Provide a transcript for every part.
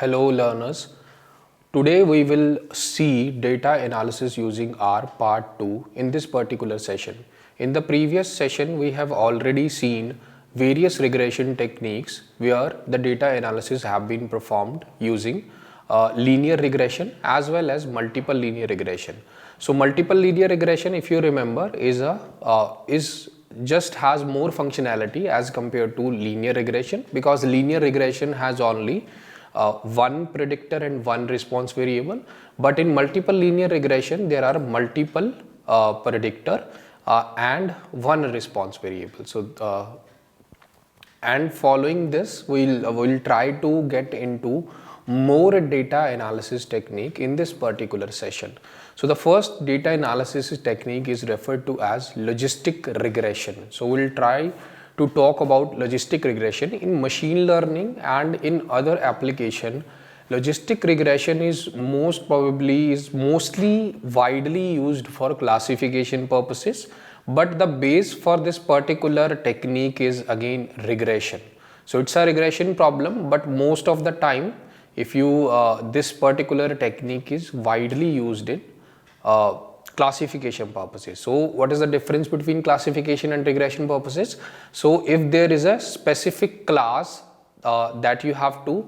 Hello learners. Today we will see data analysis using R part 2 in this particular session. In the previous session we have already seen various regression techniques where the data analysis have been performed using linear regression as well as multiple linear regression. So multiple linear regression, if you remember, is just has more functionality as compared to linear regression, because linear regression has only one predictor and one response variable, but in multiple linear regression there are multiple predictor and one response variable. And following this we'll try to get into more data analysis technique in this particular session. So the first data analysis technique is referred to as logistic regression. So we'll try to talk about logistic regression in machine learning and in other application. Logistic regression is mostly widely used for classification purposes, but the base for this particular technique is again regression. So it's a regression problem, but most of the time if you this particular technique is widely used in classification purposes. So what is the difference between classification and regression purposes? So if there is a specific class that you have to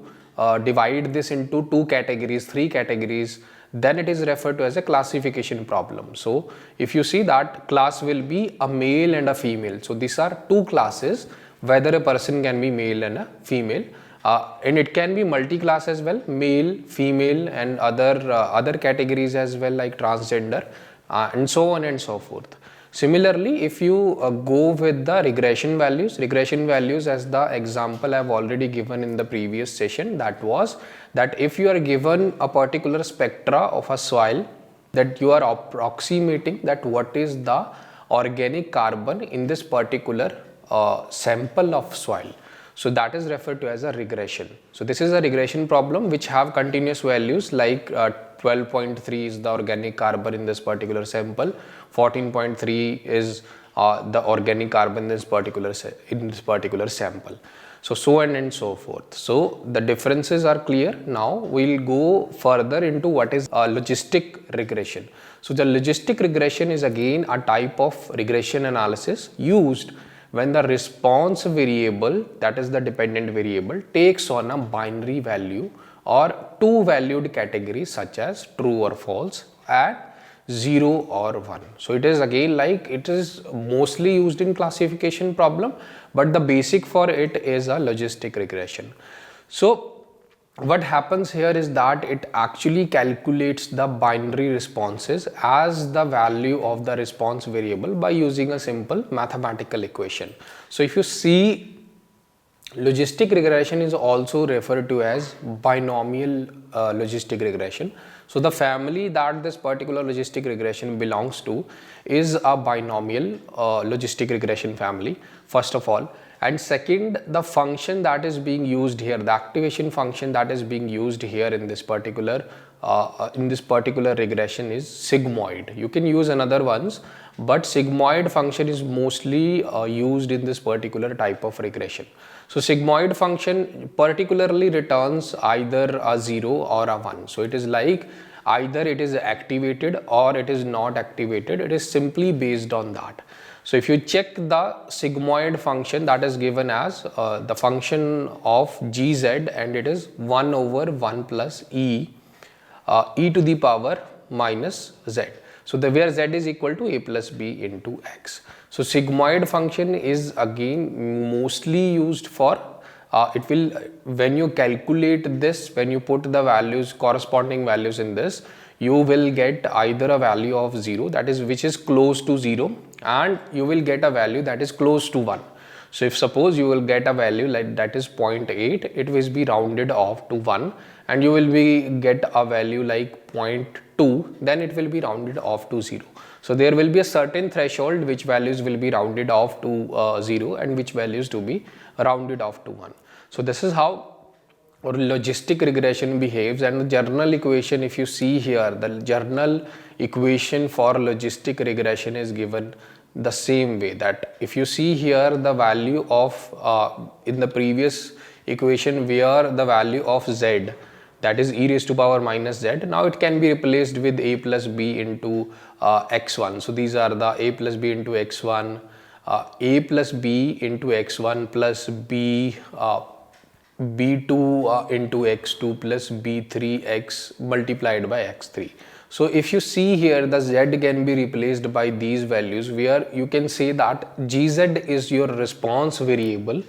divide this into two categories, three categories, then it is referred to as a classification problem. So if you see that class will be a male and a female. So these are two classes, whether a person can be male and a female. And it can be multi-class as well, male, female and other categories as well, like transgender and so on and so forth. Similarly, if you go with the regression values as the example I have already given in the previous session, that was that if you are given a particular spectra of a soil, that you are approximating that what is the organic carbon in this particular sample of soil. So that is referred to as a regression. So this is a regression problem which have continuous values, like 12.3 is the organic carbon in this particular sample, 14.3 is the organic carbon in this particular sample. So on and so forth. So the differences are clear. Now we'll go further into what is logistic regression. So the logistic regression is again a type of regression analysis used when the response variable, that is the dependent variable, takes on a binary value or two valued categories such as true or false and 0 or 1. So it is again like it is mostly used in classification problem, but the basic for it is a logistic regression. So what happens here is that it actually calculates the binary responses as the value of the response variable by using a simple mathematical equation. So if you see, logistic regression is also referred to as binomial logistic regression. So the family that this particular logistic regression belongs to is a binomial logistic regression family, first of all. And second, the function that is being used here, the activation function that is being used here in this particular regression is sigmoid. You can use another ones, but sigmoid function is mostly used in this particular type of regression. So sigmoid function particularly returns either a 0 or a 1. So it is like either it is activated or it is not activated. It is simply based on that. So if you check the sigmoid function, that is given as the function of gz, and it is 1 over 1 plus e to the power minus z. So where z is equal to a plus b into x. So sigmoid function is again mostly used for it will, when you calculate this, when you put the values, corresponding values in this, you will get either a value of 0, that is which is close to 0, and you will get a value that is close to 1. So if suppose you will get a value like that is 0.8, it will be rounded off to 1, and you will get a value like 0.2, then it will be rounded off to 0. So there will be a certain threshold which values will be rounded off to 0 and which values to be rounded off to 1. So this is how or logistic regression behaves. And the general equation, if you see here, the general equation for logistic regression is given the same way, that if you see here the value of in the previous equation where the value of z that is e raised to power minus z. Now it can be replaced with a plus b into x1. So these are the a plus b into x1, a plus b into x1 plus b b2 into x2 plus b3x multiplied by x3. So if you see here, the z can be replaced by these values, where you can say that gz is your response variable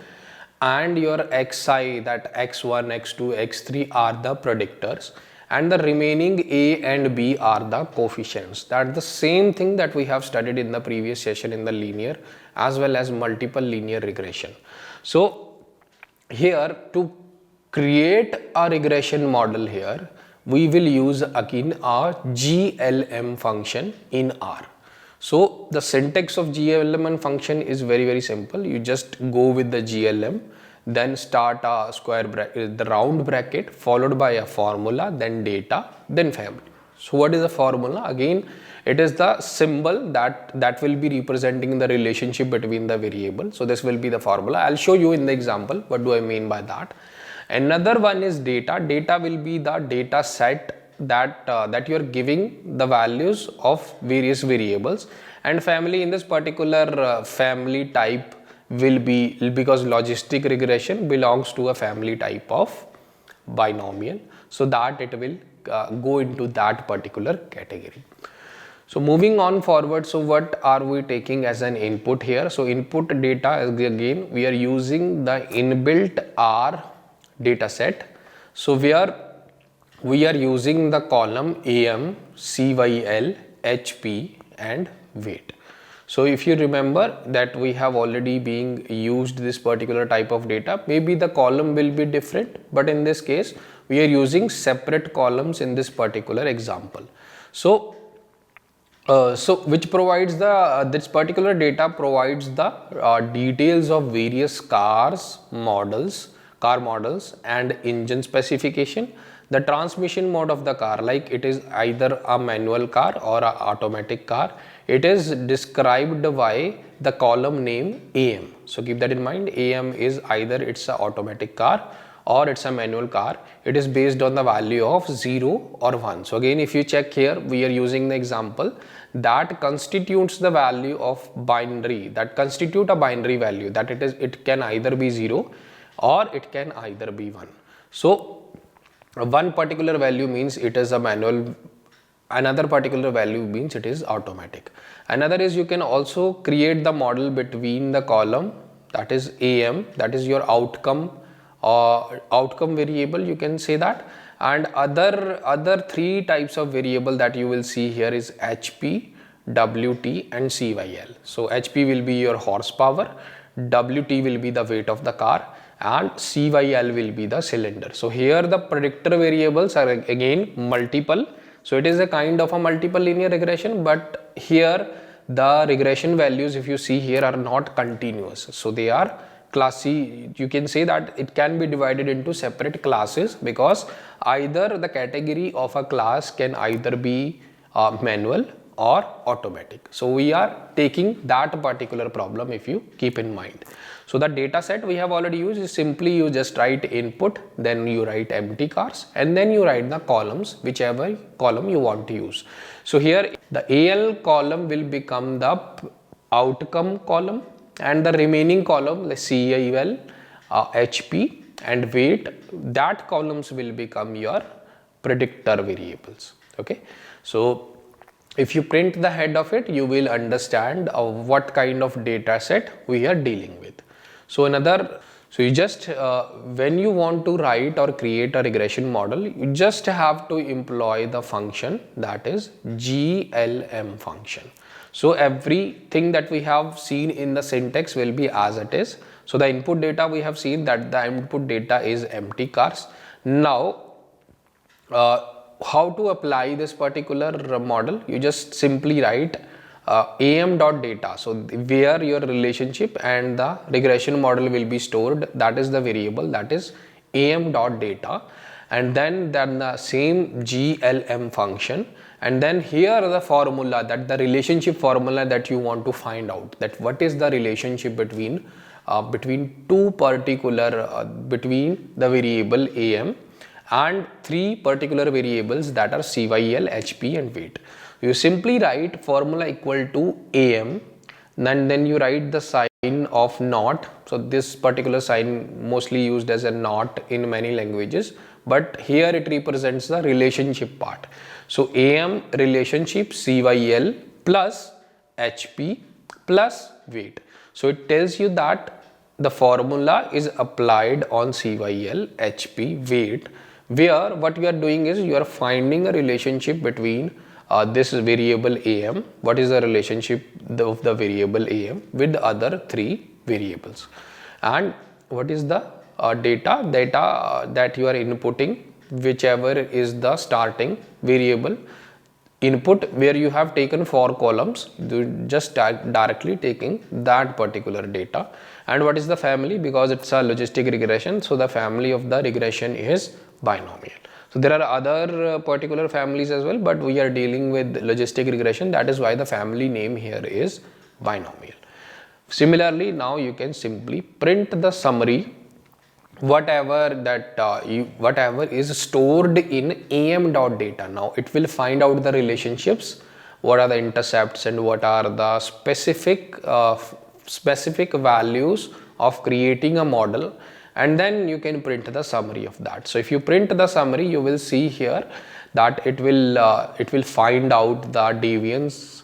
and your xi, that x1, x2, x3 are the predictors, and the remaining a and b are the coefficients. That's the same thing that we have studied in the previous session in the linear as well as multiple linear regression. So here, to create a regression model here, we will use again a GLM function in R. So the syntax of GLM function is very simple. You just go with the GLM, then start a square bracket, the round bracket, followed by a formula, then data, then family. So what is the formula? Again, it is the symbol that will be representing the relationship between the variable. So this will be the formula. I'll show you in the example what do I mean by that. Another one is data. Data will be the data set that you are giving the values of various variables, and family, in this particular family type will be, because logistic regression belongs to a family type of binomial, so that it will go into that particular category. So moving on forward, so what are we taking as an input here? So input data, again we are using the inbuilt R data set. So we are using the column AM, CYL, HP and weight. So if you remember that we have already been used this particular type of data, maybe the column will be different, but in this case we are using separate columns in this particular example. So which provides the this particular data provides the details of various car models and engine specification, the transmission mode of the car, like it is either a manual car or a automatic car. It is described by the column name AM. So keep that in mind. AM is either it's a automatic car or it's a manual car. It is based on the value of 0 or 1. So again, if you check here, we are using the example that constitutes the value of binary, that constitute a binary value, that it can either be 0 or it can either be 1. So one particular value means it is a manual, another particular value means it is automatic. Another is you can also create the model between the column, that is AM, that is your outcome variable, you can say that, and other three types of variable that you will see here is HP, WT and CYL. So HP will be your horsepower, WT will be the weight of the car, and CYL will be the cylinder. So here the predictor variables are again multiple. So it is a kind of a multiple linear regression, but here the regression values, if you see here, are not continuous. So they are classy. You can say that it can be divided into separate classes, because either the category of a class can either be manual or automatic. So we are taking that particular problem, if you keep in mind. So the data set we have already used is simply you just write input, then you write empty cars, and then you write the columns, whichever column you want to use. So here the AL column will become the outcome column, and the remaining column, the CIL, HP and weight, that columns will become your predictor variables. Okay, so if you print the head of it, you will understand what kind of data set we are dealing with. So you just when you want to write or create a regression model, you just have to employ the function, that is GLM function. So everything that we have seen in the syntax will be as it is. So the input data, we have seen that the input data is empty cars. Now how to apply this particular model? You just simply write am.data, so where your relationship and the regression model will be stored, that is the variable, that is am.data, and then the same GLM function, and then here the formula, that the relationship formula that you want to find out, that what is the relationship between two particular between the variable am and three particular variables that are CYL, HP and weight. You simply write formula equal to AM, and then you write the sign of not. So this particular sign mostly used as a not in many languages, but here it represents the relationship part. So AM relationship CYL plus HP plus weight. So it tells you that the formula is applied on CYL, HP, weight, where what you are doing is you are finding a relationship between this variable AM. What is the relationship of the variable AM with the other three variables, and what is the data that you are inputting, whichever is the starting variable input, where you have taken 4 columns, just directly taking that particular data. And what is the family? Because it's a logistic regression, so the family of the regression is binomial. So there are other particular families as well, but we are dealing with logistic regression, that is why the family name here is binomial. Similarly, now you can simply print the summary, whatever is stored in am.data. Now it will find out the relationships, what are the intercepts and what are the specific values of creating a model, and then you can print the summary of that. So if you print the summary, you will see here that it will find out the deviance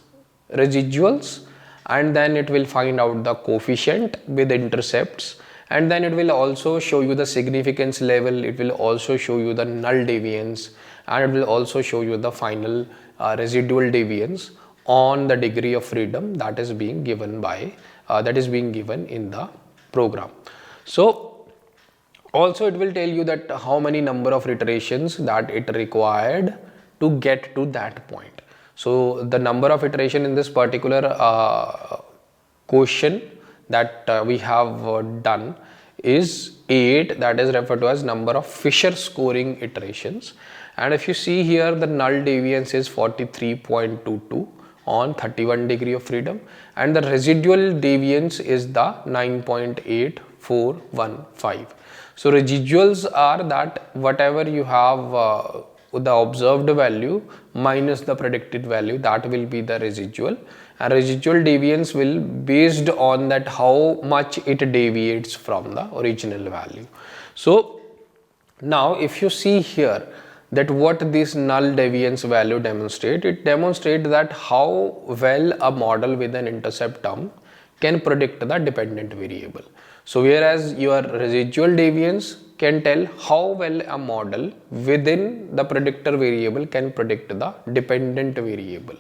residuals, and then it will find out the coefficient with intercepts, and then it will also show you the significance level, it will also show you the null deviance, and it will also show you the final residual deviance on the degree of freedom that is being given in the program. So also it will tell you that how many number of iterations that it required to get to that point. So the number of iteration in this particular question that we have done is 8, that is referred to as number of Fisher scoring iterations. And if you see here, the null deviance is 43.22 on 31 degree of freedom, and the residual deviance is the 9.8415. So residuals are that whatever you have the observed value minus the predicted value, that will be the residual, and residual deviance will based on that how much it deviates from the original value. So now if you see here that what this null deviance value demonstrate, it demonstrates that how well a model with an intercept term can predict the dependent variable. So whereas your residual deviance can tell how well a model within the predictor variable can predict the dependent variable.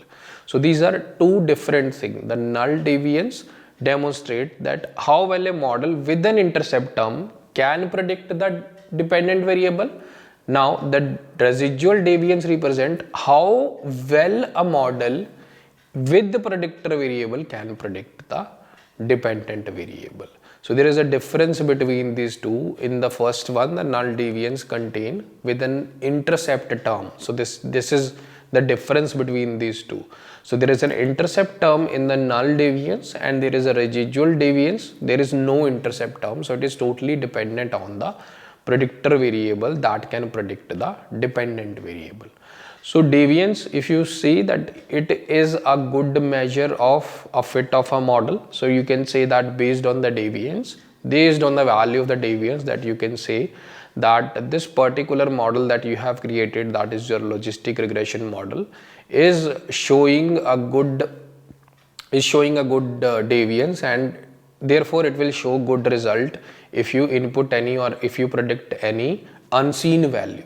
So these are two different things. The null deviance demonstrates that how well a model with an intercept term can predict the dependent variable. Now the residual deviance represent how well a model with the predictor variable can predict the dependent variable. So there is a difference between these two. In the first one, the null deviance contain with an intercept term. So this is the difference between these two. So there is an intercept term in the null deviance and there is a residual deviance. There is no intercept term. So it is totally dependent on the predictor variable that can predict the dependent variable. So deviance, if you see that it is a good measure of a fit of a model. So you can say that based on the deviance, based on the value of the deviance, that you can say that this particular model that you have created, that is your logistic regression model, is showing a good deviance, and therefore it will show good result if you input any or if you predict any unseen value.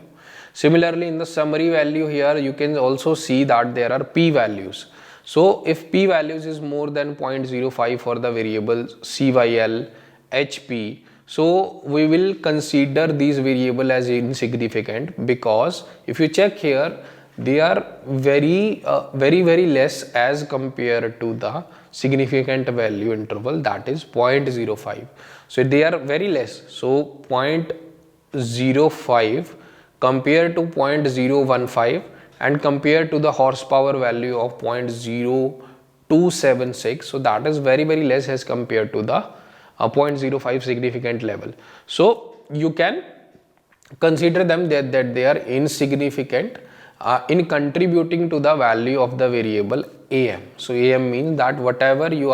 Similarly, in the summary value here, you can also see that there are p values. So if p values is more than 0.05 for the variable CYL, HP, so we will consider these variable as insignificant, because if you check here, they are very less as compared to the significant value interval, that is 0.05. So they are very less. So 0.05 compared to 0.015 and compared to the horsepower value of 0.0276, so that is very less as compared to the 0.05 significant level. So you can consider them that they are insignificant in contributing to the value of the variable am. So am means that whenever you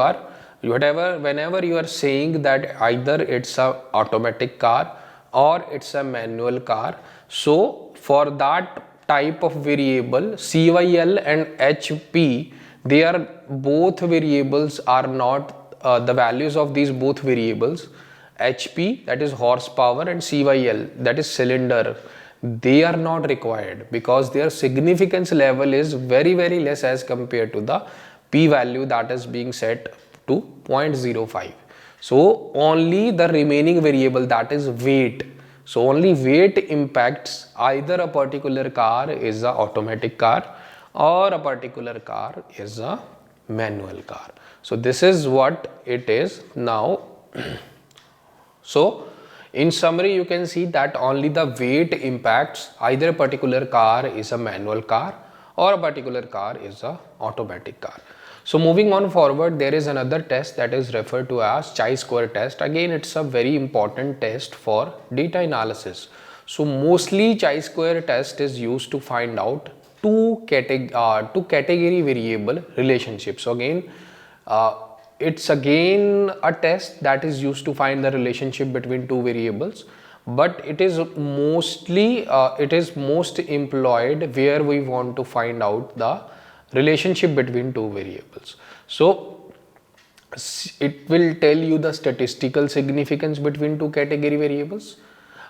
are saying that either it's a automatic car or it's a manual car, so for that type of variable cyl and hp, they are both variables are not the values of these both variables HP, that is horsepower, and CYL, that is cylinder, they are not required because their significance level is very less as compared to the p value that is being set to 0.05. So only the remaining variable, that is weight. So only weight impacts either a particular car is a automatic car or a particular car is a manual car. So this is what it is now. So in summary, you can see that only the weight impacts either a particular car is a manual car or a particular car is a automatic car. So moving on forward, there is another test that is referred to as chi-square test. Again, it's a very important test for data analysis. So mostly chi-square test is used to find out two category variable relationships. So again, it's again a test that is used to find the relationship between two variables, but it is mostly most employed where we want to find out the relationship between two variables. So it will tell you the statistical significance between two category variables.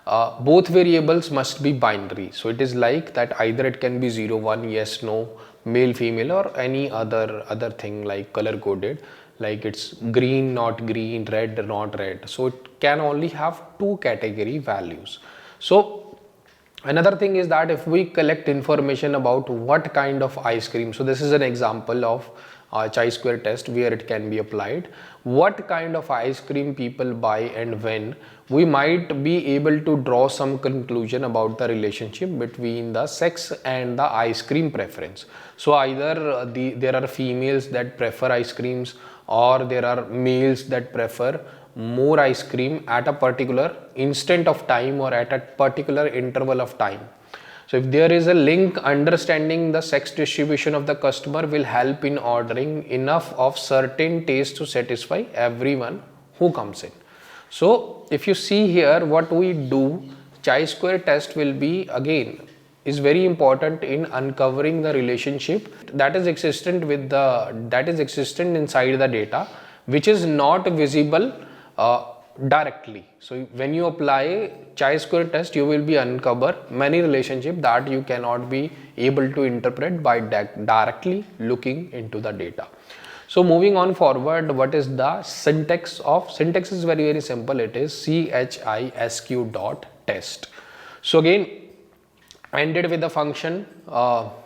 Both variables must be binary, so it is like that either it can be 0 1, yes no, male female, or any other thing like color coded, like it's green not green, red not red. So it can only have two category values. So another thing is that if we collect information about what kind of ice cream, so this is an example of chi-square test where it can be applied, what kind of ice cream people buy and when, we might be able to draw some conclusion about the relationship between the sex and the ice cream preference. So either there are females that prefer ice creams, or there are males that prefer more ice cream at a particular instant of time or at a particular interval of time. So if there is a link, understanding the sex distribution of the customer will help in ordering enough of certain taste to satisfy everyone who comes in. So if you see here what we do, chi-square test will be again is very important in uncovering the relationship that is existent inside the data, which is not visible directly. So when you apply chi-square test, you will be uncover many relationship that you cannot be able to interpret by directly looking into the data. So moving on forward, what is the syntax of? Syntax is very simple. It is CHISQ dot test. So again, ended with a function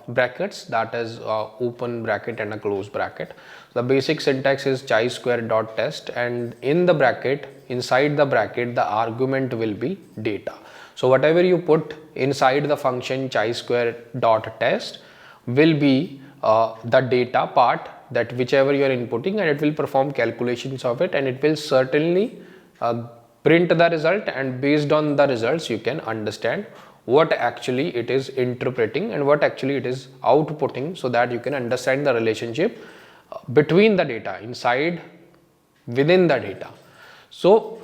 brackets, that is open bracket and a close bracket. The basic syntax is chi-square dot test, and in the bracket, inside the bracket, the argument will be data. So whatever you put inside the function chi-square dot test will be the data part, that whichever you are inputting, and it will perform calculations of it, and it will certainly print the result, and based on the results you can understand what actually it is interpreting and what actually it is outputting, so that you can understand the relationship between the data within the data. So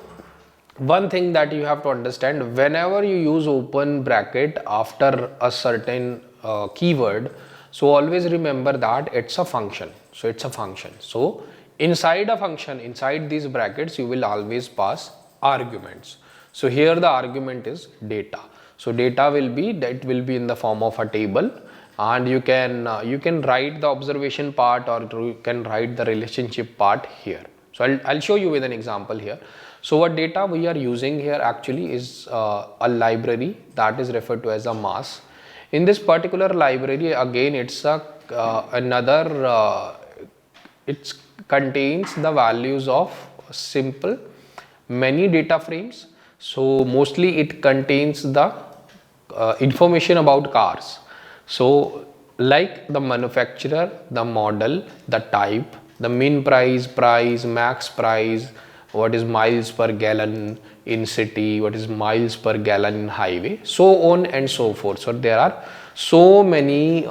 one thing that you have to understand, whenever you use open bracket after a certain keyword, so always remember that it's a function. So it's a function. So inside a function, inside these brackets, you will always pass arguments. So here the argument is data. So data will be in the form of a table, and you can write the observation part, or you can write the relationship part here. So I'll show you with an example here. So what data we are using here actually is a library that is referred to as a mass. In this particular library, again it's it contains the values of simple many data frames. So mostly it contains the information about cars. So like the manufacturer, the model, the type, the min price, max price, what is miles per gallon in city, what is miles per gallon in highway, so on and so forth. So there are so many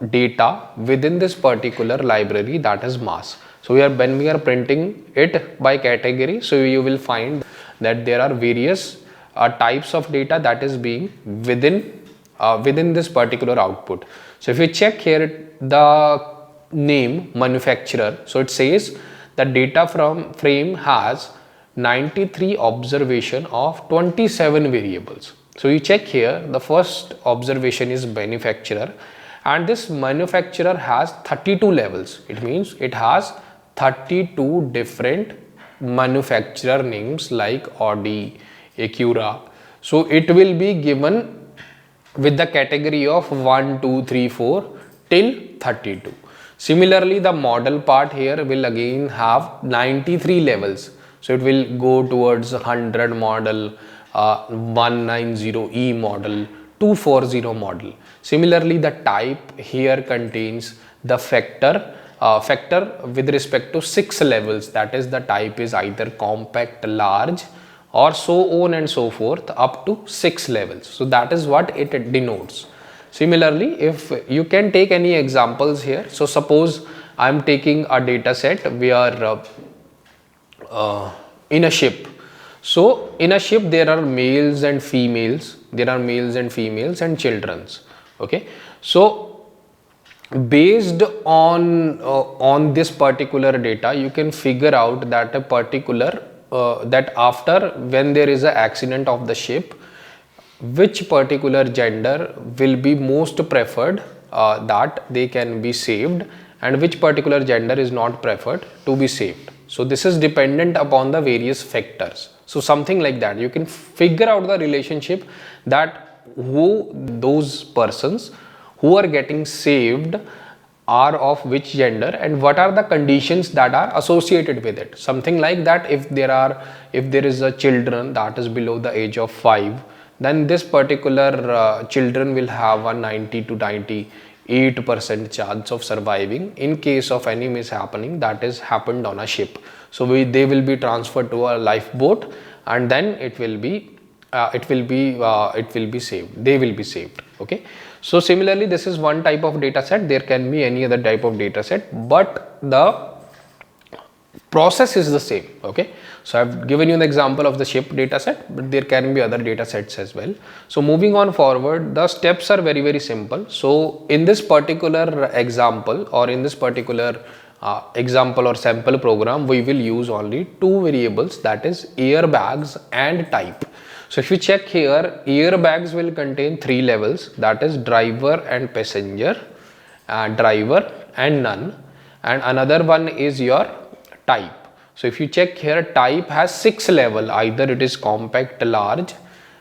data within this particular library, that is mass. So when we are printing it by category, so you will find that there are various types of data that is being within this particular output. So if you check here the name manufacturer, so it says the data from frame has 93 observation of 27 variables. So you check here, the first observation is manufacturer, and this manufacturer has 32 levels. It means it has 32 different manufacturer names like Audi, Acura. So it will be given with the category of 1, 2, 3, 4 till 32. Similarly, the model part here will again have 93 levels. So it will go towards 100 model, 190E model, 240 model. Similarly, the type here contains the factor with respect to 6 levels, that is the type is either compact, large, or so on and so forth up to 6 levels. So that is what it denotes. Similarly, if you can take any examples here, so suppose I am taking a data set where in a ship. So in a ship there are males and females, and childrens. Okay, so based on this particular data, you can figure out that a particular that after when there is an accident of the ship, which particular gender will be most preferred that they can be saved, and which particular gender is not preferred to be saved. So this is dependent upon the various factors. So something like that, you can figure out the relationship that who those persons who are getting saved are of which gender and what are the conditions that are associated with it. Something like that, if there is a children that is below the age of 5, then this particular children will have a 90 to 98% chance of surviving in case of any mishappening that is happened on a ship. So they will be transferred to a lifeboat, and then it will be saved. They will be saved. Okay. So similarly, this is one type of data set. There can be any other type of data set, but the process is the same. Okay. So I've given you an example of the ship data set, but there can be other data sets as well. So moving on forward, the steps are very, very simple. So in this particular example, or in this particular example or sample program, we will use only two variables, that is airbags and type. So if you check here, airbags will contain 3 levels, that is driver and passenger, driver and none, and another one is your type. So if you check here, type has 6 level, either it is compact, large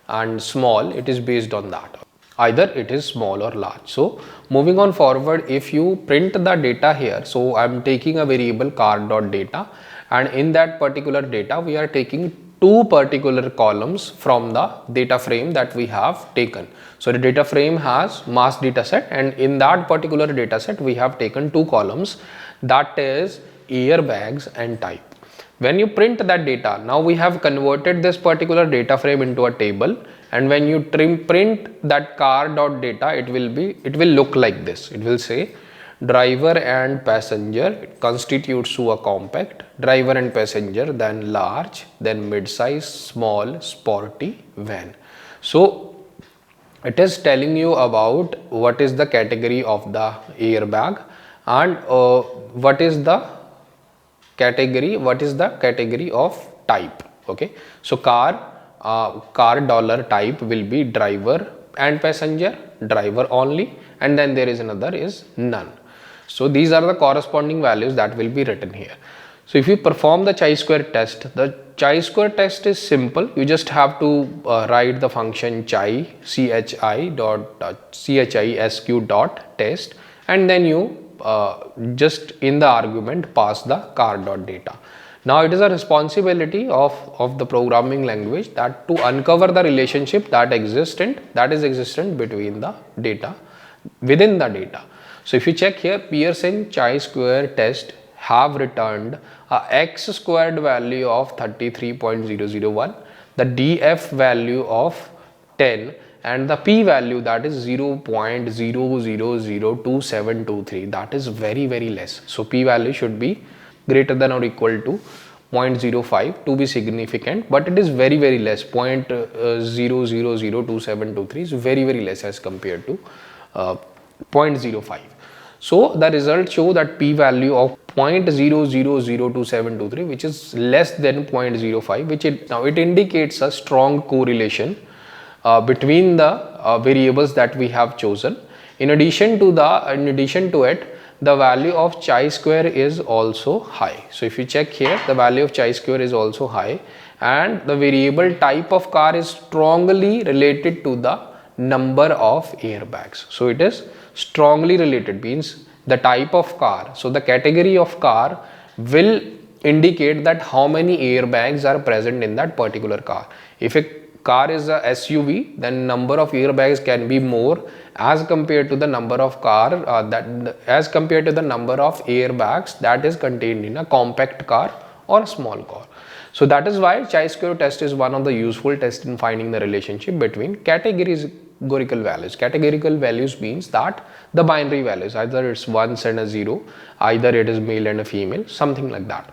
and small. It is based on that, either it is small or large. So moving on forward, if you print the data here, so I am taking a variable car.data, and in that particular data we are taking 2 particular columns from the data frame that we have taken. So the data frame has mass data set, and in that particular data set we have taken 2 columns, that is airbags and type. When you print that data, now we have converted this particular data frame into a table, and when you print that car.data, it will look like this. It will say driver and passenger constitutes to a compact, driver and passenger, then large, then mid-size, small, sporty, van. So it is telling you about what is the category of the airbag, and what is the category of type. Okay, so car dollar type will be driver and passenger, driver only, and then there is another is none. So these are the corresponding values that will be written here. So if you perform the chi-square test, the chi-square test is simple. You just have to write the function chisq dot test, and then you just in the argument pass the car.data. Now it is a responsibility of the programming language that to uncover the relationship that is existent between the data within the data. So if you check here, Pearson chi-square test have returned a x squared value of 33.001, the df value of 10, and the p value, that is 0.0002723, that is very less. So p value should be greater than or equal to 0.05 to be significant, but it is very less. 0.0002723 is very less as compared to 0.05. So the results show that p value of 0.0002723, which is less than 0.05, which it indicates a strong correlation between the variables that we have chosen. In addition to it, the value of chi-square is also high. So if you check here, the value of chi-square is also high, and the variable type of car is strongly related to the number of airbags. So it is strongly related, means the type of car. So the category of car will indicate that how many airbags are present in that particular car. If a car is a SUV, then number of airbags can be more as compared to the number of airbags that is contained in a compact car or a small car. So that is why chi-square test is one of the useful tests in finding the relationship between categorical values. Categorical values means that the binary values, either it's ones and a zero, either it is male and a female, something like that.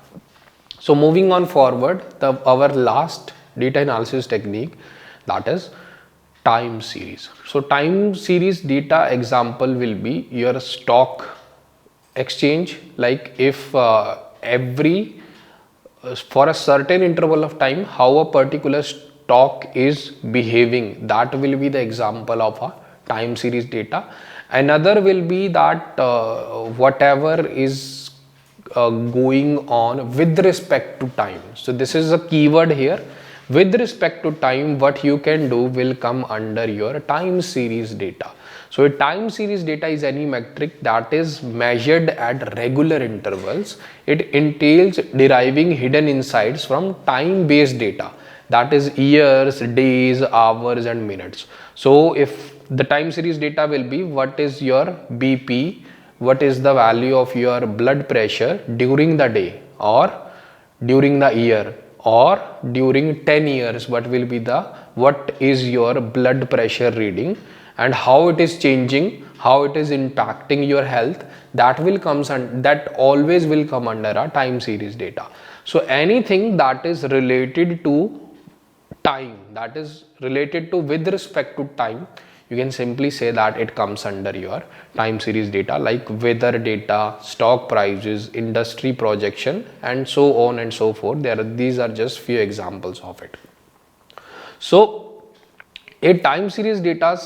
So moving on forward, our last data analysis technique, that is time series. So time series data example will be your stock exchange. Like if for a certain interval of time, how a particular stock is behaving, that will be the example of a time series data. Another will be that whatever is going on with respect to time. So this is a keyword here. With respect to time, what you can do will come under your time series data. So a time series data is any metric that is measured at regular intervals. It entails deriving hidden insights from time based data, that is years, days, hours and minutes. So if the time series data will be what is your BP, what is the value of your blood pressure during the day or during the year, or during 10 years, what is your blood pressure reading and how it is changing, how it is impacting your health, that always will come under a time series data. So anything that is related to time, that is related to with respect to time, you can simply say that it comes under your time series data, like weather data, stock prices, industry projection and so on and so forth. These are just few examples of it. So a time series data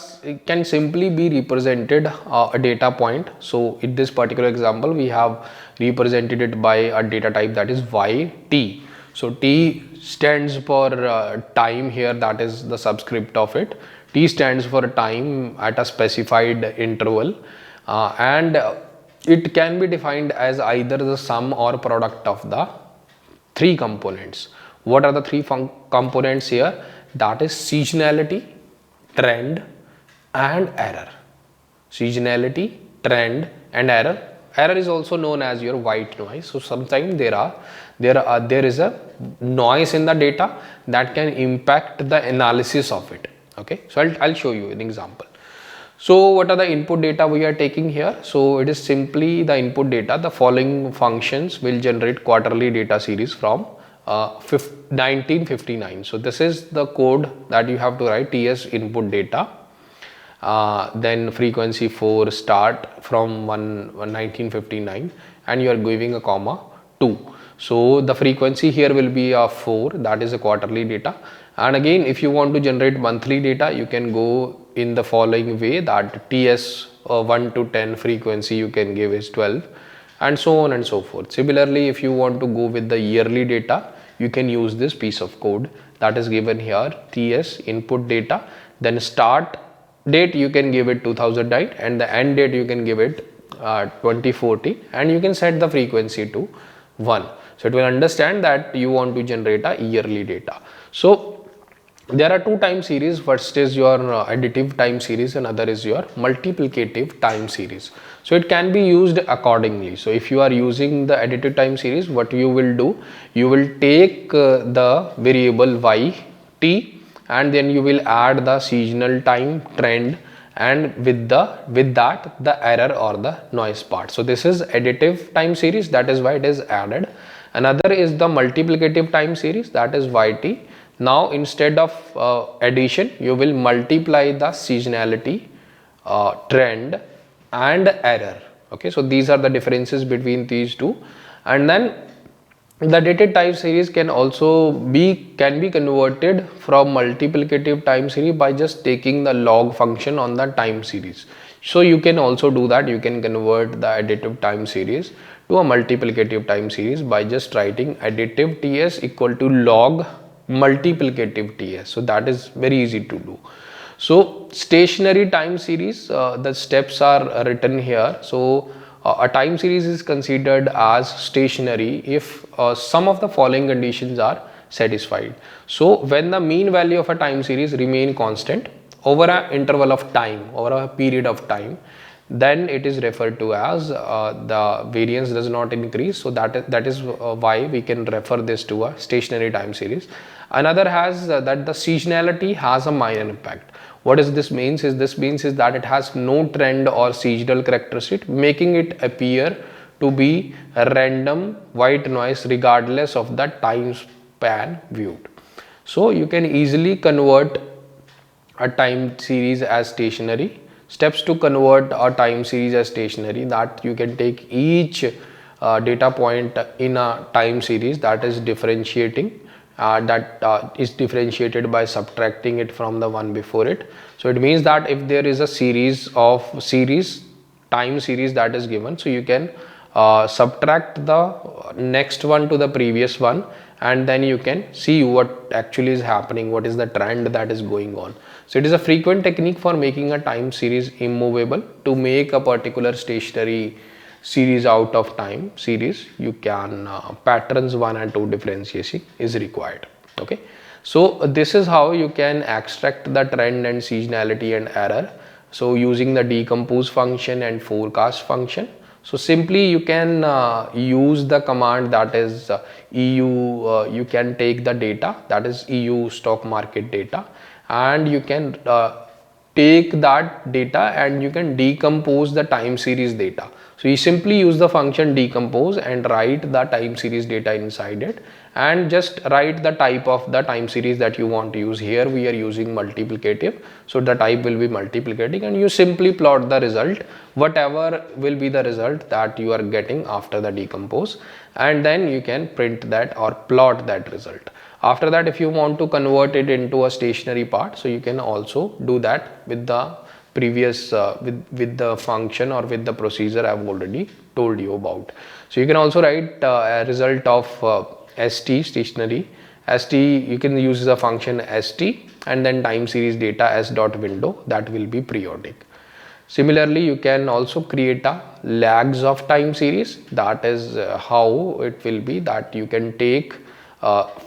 can simply be represented a data point. So in this particular example, we have represented it by a data type, that is YT. So T stands for time here, that is the subscript of it. T stands for time at a specified interval, and it can be defined as either the sum or product of the three components. What are the three components here? That is seasonality, trend and error. Seasonality, trend and error. Error is also known as your white noise. So sometimes there is a noise in the data that can impact the analysis of it. Okay, so I'll show you an example. So what are the input data we are taking here? So it is simply the input data. The following functions will generate quarterly data series from 1959. So this is the code that you have to write: TS input data, then frequency 4 start from 1959, and you are giving a comma 2. So the frequency here will be 4, that is a quarterly data. And again, if you want to generate monthly data, you can go in the following way, that TS 1 to 10 frequency you can give is 12, and so on and so forth. Similarly, if you want to go with the yearly data, you can use this piece of code that is given here: TS input data, then start date you can give it 2009, and the end date you can give it 2014, and you can set the frequency to 1. So it will understand that you want to generate a yearly data. So There are two time series. First is your additive time series and other is your multiplicative time series. So it can be used accordingly. So if you are using the additive time series, what you will do, you will take the variable y t and then you will add the seasonal time trend, and with that the error or the noise part. So this is additive time series, that is why it is added. Another is the multiplicative time series, that is yt. Now instead of addition, you will multiply the seasonality, trend and error. Okay, so these are the differences between these two. And then the dated time series can be converted from multiplicative time series by just taking the log function on the time series. So you can also do that. You can convert the additive time series to a multiplicative time series by just writing additive ts equal to log multiplicative ts. So that is very easy to do. So stationary time series, the steps are written here. So a time series is considered as stationary if some of the following conditions are satisfied. So when the mean value of a time series remain constant over an interval of time, over a period of time, then it is referred to as the variance does not increase. So that is why we can refer this to a stationary time series. Another has that the seasonality has a minor impact. What does this means? This means that it has no trend or seasonal characteristic, making it appear to be a random white noise regardless of the time span viewed. So you can easily convert a time series as stationary. Steps to convert a time series as stationary: that you can take each data point in a time series that is differentiating, is differentiated by subtracting it from the one before it. So it means that if there is a time series that is given, so you can subtract the next one to the previous one, and then you can see what actually is happening, what is the trend that is going on. So it is a frequent technique for making a time series immovable. To make a particular stationary series out of time series, you can patterns 1 and 2 differentiation is required. Okay, so this is how you can extract the trend and seasonality and error, so using the decompose function and forecast function. So simply you can use the command, that is you can take the data, that is EU stock market data, and you can take that data and you can decompose the time series data. So you simply use the function decompose and write the time series data inside it, and just write the type of the time series that you want to use. Here we are using multiplicative, so the type will be multiplicating, and you simply plot the result, whatever will be the result that you are getting after the decompose, and then you can print that or plot that result. After that, if you want to convert it into a stationary part, so you can also do that with the previous with the function or with the procedure I have already told you about. So you can also write a result of st stationary. St, you can use the function st and then time series data s dot window, that will be periodic. Similarly, you can also create a lags of time series. That is how it will be, that you can take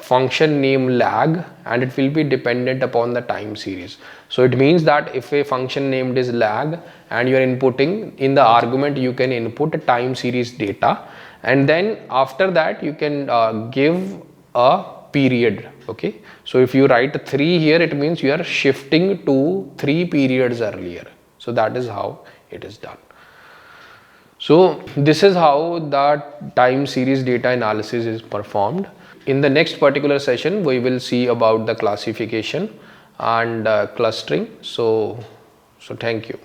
function name lag and it will be dependent upon the time series. So it means that if a function named is lag and you are inputting in the argument, you can input a time series data, and then after that you can give a period. Okay, so if you write 3 here, it means you are shifting to 3 periods earlier. So that is how it is done. So this is how the time series data analysis is performed. In the next particular session, we will see about the classification and clustering. So thank you.